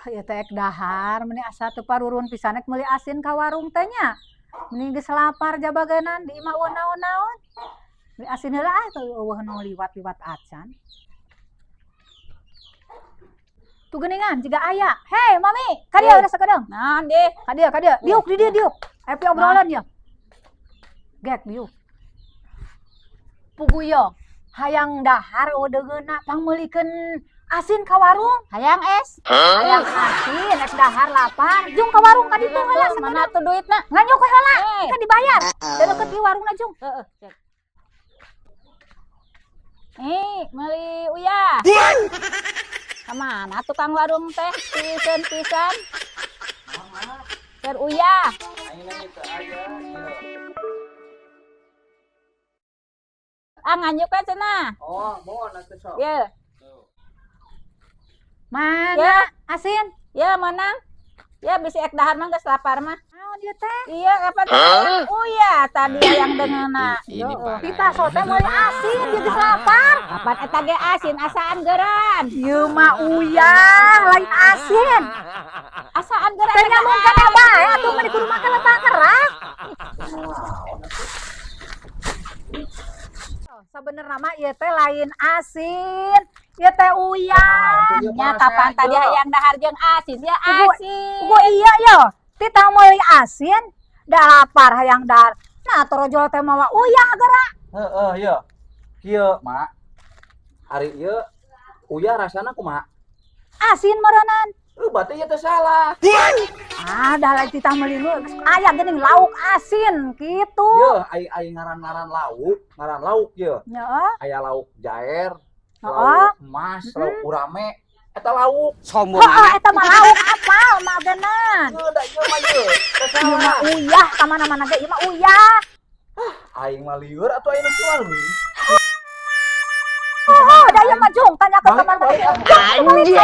Ya teh dahar meni asa teu parurun pisanek meuli asin ka warung teh nya. Meni geus lapar jabaganan di imah naon-naon. Meuli asin heula ah teu eueuh nu liwat-liwat acan. Tu geuningan jiga aya. Hei mami, ka dieu urang sakedeung. Naon deh? Ka dieu. Diuk di dieu diuk. Happy obrolan ya. Gek diuk. Puguyo, hayang dahar eudegeuna pangmeulikeun asin ka warung. Hayang es. Hayang asin, es dahar lapar. Jung ka warung ka ditu heula sakedeung. Mana tuh duitna? Nganyuk we heula. Kan dibayar. Da deukeut di warungna Jung. Heeh. Meuli uyah. Kamana tukang warung teh? Pisan. Keur uyah. Nganyuk ka cenah. Oh, mohon atuh sok. Ye. Mana Ya. asin? Ya menang. Ya bisi ek dahar mah geus lapar mah. Naon ieu teh? Iya kapan teh? Uyah tadi yang dengeuna. Ini parah. Kita sote meuli asin ieu geus lapar. Kapan eta ge asin asaan geuran. Ieu mah uyah, lain asin. Asaan geuran. Teh nyamung kana bae atuh mah di kudu make letang kerak. Sebenarnya mah ieu teh lain asin. Ieu teh uyah. Nya kapan tadi hayang dahar jeung asin ya asin. Gua iya yo. Tita meuli asin, da lapar hayang dahar. Nah, torojol teh mah uyah geura. Heeh, ieu. Kieu, Mak. Ari ieu uyah rasana kumaha? Asin meureunnan. Berarti ieu teh salah. Ah, dah lain tita meuli nu aya geuning lauk asin kitu. Ieu ai ngaran-ngaran lauk ieu. Heeh. Aya lauk jaer, Heeh. lauk emas, lauk urame. Eta lauk. Sombong Heeh, eta mah lauk apal mah geunan. Da ieu mah ieu. Teh Ieu mah salah. uyah ka mana-mana ge ieu mah uyah. Aing mah lieur atuh ayeuna jual. Oh, da ieu mah Jung tanya ke teman-teman. Anjir.